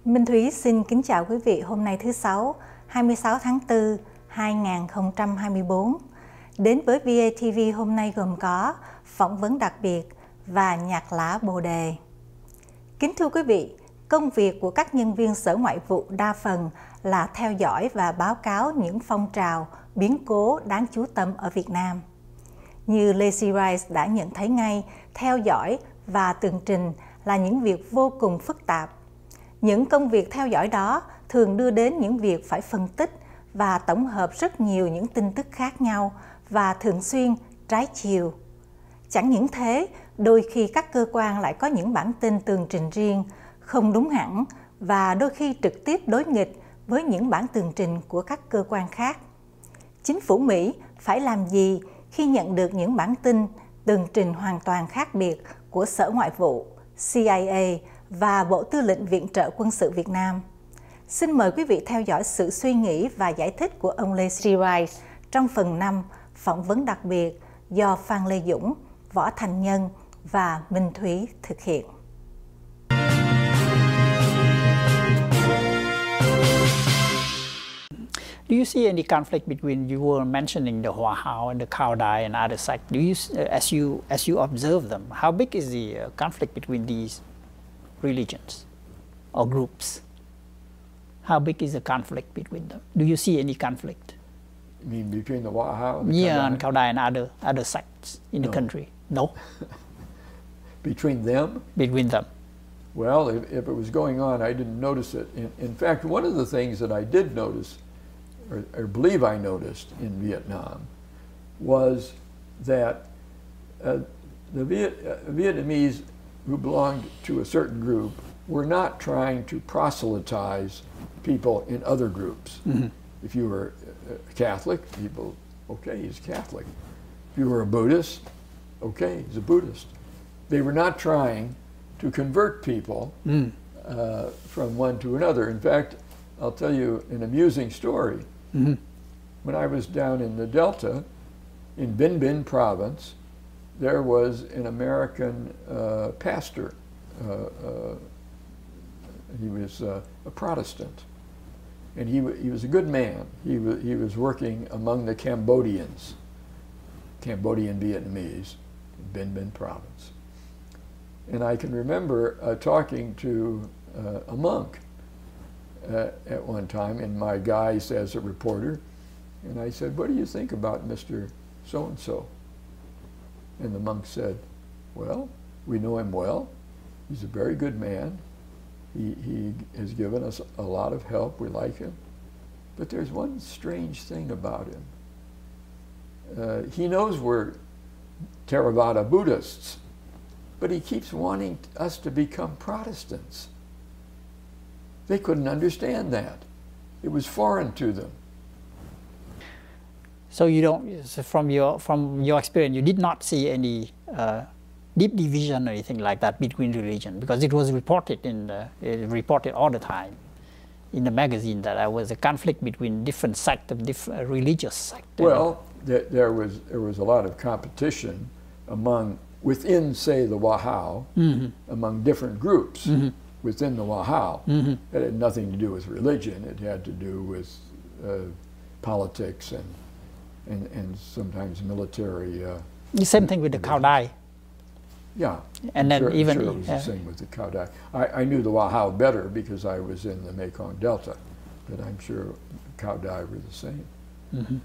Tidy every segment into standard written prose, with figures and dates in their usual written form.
Minh Thúy xin kính chào quý vị hôm nay thứ Sáu, 26 tháng 4, 2024. Đến với VATV hôm nay gồm có phỏng vấn đặc biệt và nhạc lá Bồ Đề. Kính thưa quý vị, công việc của các nhân viên Sở Ngoại vụ đa phần là theo dõi và báo cáo những phong trào, biến cố đáng chú tâm ở Việt Nam. Như Lacy Wright đã nhận thấy ngay, theo dõi và tường trình là những việc vô cùng phức tạp. Những công việc theo dõi đó thường đưa đến những việc phải phân tích và tổng hợp rất nhiều những tin tức khác nhau và thường xuyên trái chiều. Chẳng những thế, đôi khi các cơ quan lại có những bản tin tường trình riêng, không đúng hẳn và đôi khi trực tiếp đối nghịch với những bản tường trình của các cơ quan khác. Chính phủ Mỹ phải làm gì khi nhận được những bản tin tường trình hoàn toàn khác biệt của Sở Ngoại vụ, CIA và Bộ Tư lệnh Viện trợ Quân sự Việt Nam? Xin mời quý vị theo dõi sự suy nghĩ và giải thích của ông Lacy Wright trong phần 5 phỏng vấn đặc biệt do Phan Lê Dũng, Võ Thành Nhân và Minh Thúy thực hiện. Do you see any conflict between, you were mentioning the Hoa Hao and the Cao Dai and other sects? Do you, as you observe them, how big is the conflict between these religions or groups? How big is the conflict between them? Do you see any conflict? You mean between the Hoa Hao and the Yeah, Cao Dai? and Cao Dai and other sects in the country? No? Between them? Between them. Well, if it was going on, I didn't notice it. In fact, one of the things that I did notice, or believe I noticed in Vietnam, was that the Vietnamese who belonged to a certain group were not trying to proselytize people in other groups. Mm-hmm. If you were a Catholic, people, okay, he's Catholic. If you were a Buddhist, okay, he's a Buddhist. They were not trying to convert people from one to another. In fact, I'll tell you an amusing story. Mm-hmm. When I was down in the Delta, in Binh Binh province, there was an American pastor. He was a Protestant, and he was a good man. He was working among the Cambodian Vietnamese in Binh Binh province. And I can remember talking to a monk at one time in my guise as a reporter, and I said, "What do you think about Mr. So-and-so?" And the monk said, "Well, we know him well. He's a very good man. He has given us a lot of help. We like him. But there's one strange thing about him. He knows we're Theravada Buddhists, but he keeps wanting us to become Protestants." They couldn't understand that. It was foreign to them. So you don't, so from your experience, you did not see any deep division or anything like that between religion, because it was reported reported all the time in the magazine that there was a conflict between different sects of different religious sects. Well, there was a lot of competition within, say, the Hoa Hao, among different groups. Mm-hmm. Within the Hoa Hao. Mm-hmm. It had nothing to do with religion. It had to do with politics and sometimes military. The same thing with the Cao Dai. Yeah, and then sure, even sure it was the same with the Cao Dai. I knew the Hoa Hao better because I was in the Mekong Delta, but I'm sure Cao Dai were the same. Mm-hmm.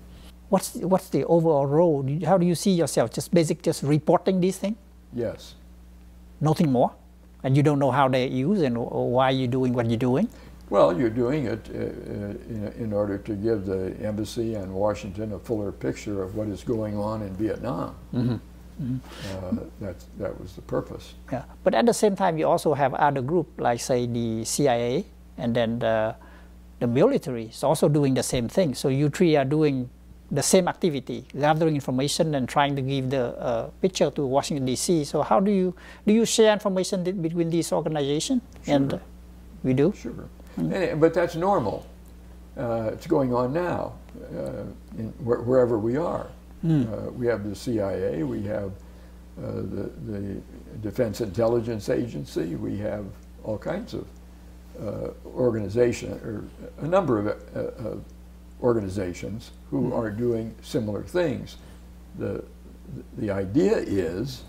What's the overall role? How do you see yourself? Just reporting these things? Yes. Nothing more? And you don't know how they use and why you're doing what you're doing? Well, you're doing it in order to give the embassy and Washington a fuller picture of what is going on in Vietnam. Mm-hmm. Mm-hmm. That was the purpose. Yeah, but at the same time, you also have other groups like, say, the CIA, and then the military is also doing the same thing. So you three are doing the same activity, gathering information and trying to give the picture to Washington, D.C. So how do you share information between these organizations? Sure. And we do? Sure. Mm-hmm. But that's normal. It's going on now, wherever we are. We have the CIA, we have the Defense Intelligence Agency, we have all kinds of organization, or a number of organizations who are doing similar things. The idea is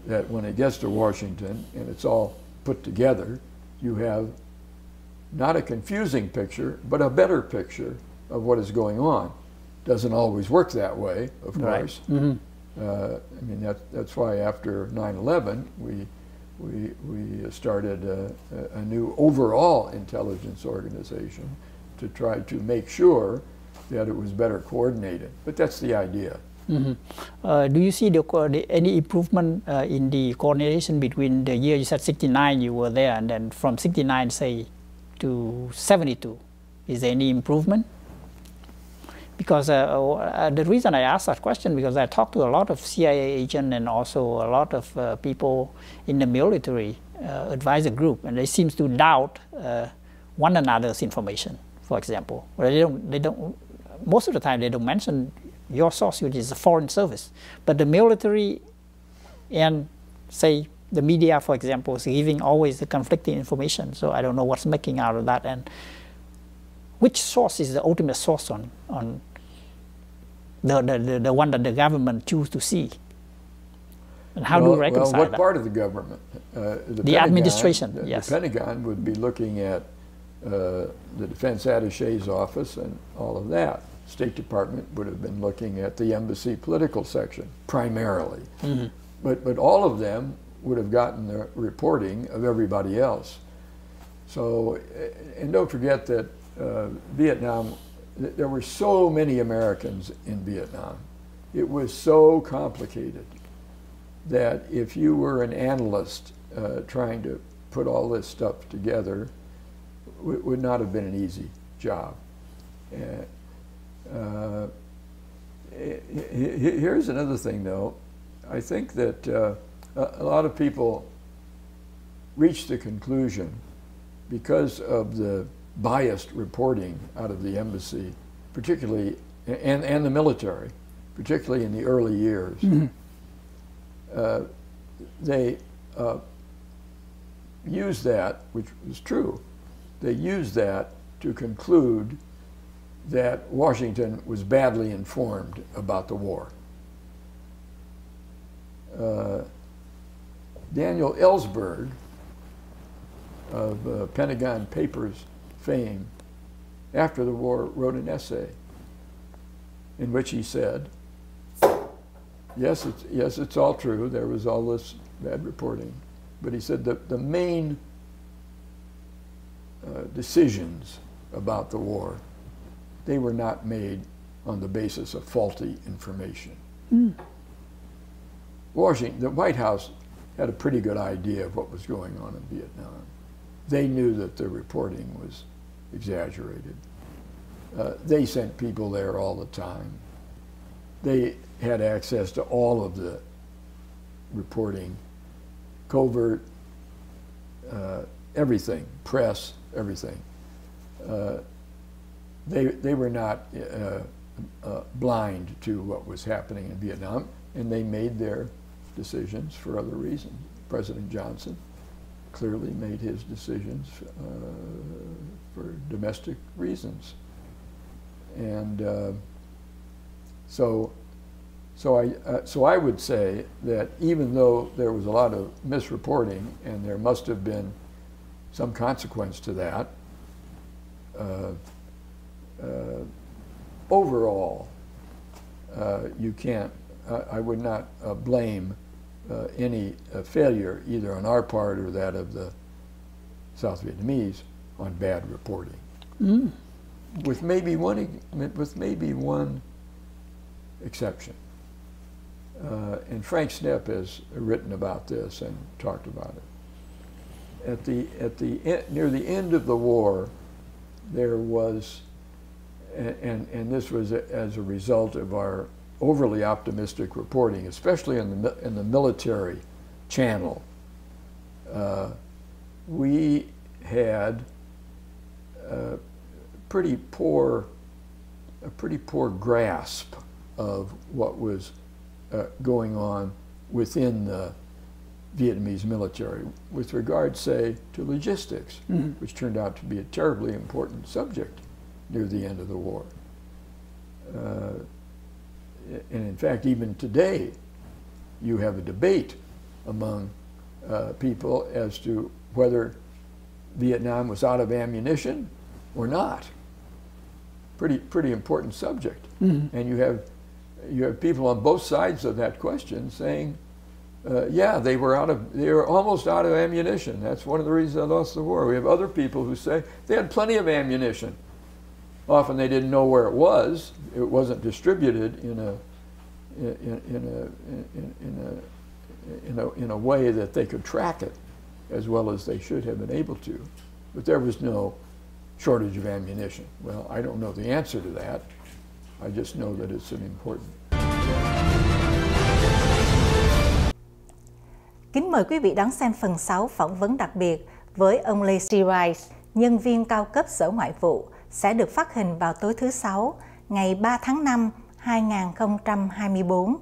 that when it gets to Washington and it's all put together, you have not a confusing picture, but a better picture of what is going on. Doesn't always work that way, of course. Mm-hmm. I mean, that's why after 9/11, we started a new overall intelligence organization to try to make sure that it was better coordinated. But that's the idea. Mm-hmm. Do you see any improvement in the coordination between the year you said 69 you were there, and then from 69 say to 72? Is there any improvement? Because the reason I asked that question, because I talked to a lot of CIA agents and also a lot of people in the military advisor group, and they seem to doubt one another's information. For example, they don't. Most of the time they don't mention your source, which is the Foreign Service, but the military and say the media, for example, is giving always the conflicting information. So I don't know what's making out of that, and which source is the ultimate source on the one that the government choose to see, and how do you reconcile what that? Part of the government? The administration, yes. The Pentagon would be looking at the Defense Attaché's office and all of that. State Department would have been looking at the embassy political section primarily. Mm-hmm. But all of them would have gotten the reporting of everybody else. So, and don't forget that Vietnam, there were so many Americans in Vietnam. It was so complicated that if you were an analyst trying to put all this stuff together, it would not have been an easy job. Here's another thing, though. I think that a lot of people reach the conclusion, because of the biased reporting out of the embassy, particularly, and the military, particularly in the early years, mm-hmm. They used that, which was true, they used that to conclude that Washington was badly informed about the war. Daniel Ellsberg of Pentagon Papers fame, after the war, wrote an essay in which he said, yes, it's all true, there was all this bad reporting, but he said that the main decisions about the war, they were not made on the basis of faulty information. Mm. Washington, the White House had a pretty good idea of what was going on in Vietnam. They knew that the reporting was exaggerated. They sent people there all the time. They had access to all of the reporting, covert, everything, press, everything. They were not blind to what was happening in Vietnam, and they made their decisions for other reasons. President Johnson clearly made his decisions for domestic reasons. And so I would say that even though there was a lot of misreporting, and there must have been some consequence to that, overall, you can't, I would not blame any failure either on our part or that of the South Vietnamese on bad reporting. Mm. With maybe one exception. And Frank Snepp has written about this and talked about it. Near the end of the war, there was, and this was as a result of our overly optimistic reporting, especially in the military channel. We had a pretty poor grasp of what was going on within the Vietnamese military with regard, say, to logistics, which turned out to be a terribly important subject near the end of the war. And in fact, even today, you have a debate among people as to whether Vietnam was out of ammunition or not. Pretty important subject. And you have people on both sides of that question saying, yeah, they were almost out of ammunition. That's one of the reasons they lost the war. We have other people who say they had plenty of ammunition. Often they didn't know where it was. It wasn't distributed in a way that they could track it as well as they should have been able to. But there was no shortage of ammunition. Well, I don't know the answer to that. I just know that it's an important. Kính mời quý vị đón xem phần 6 phỏng vấn đặc biệt với ông Lacy Wright, nhân viên cao cấp Sở Ngoại vụ, sẽ được phát hình vào tối thứ Sáu, ngày 3 tháng 5, 2024.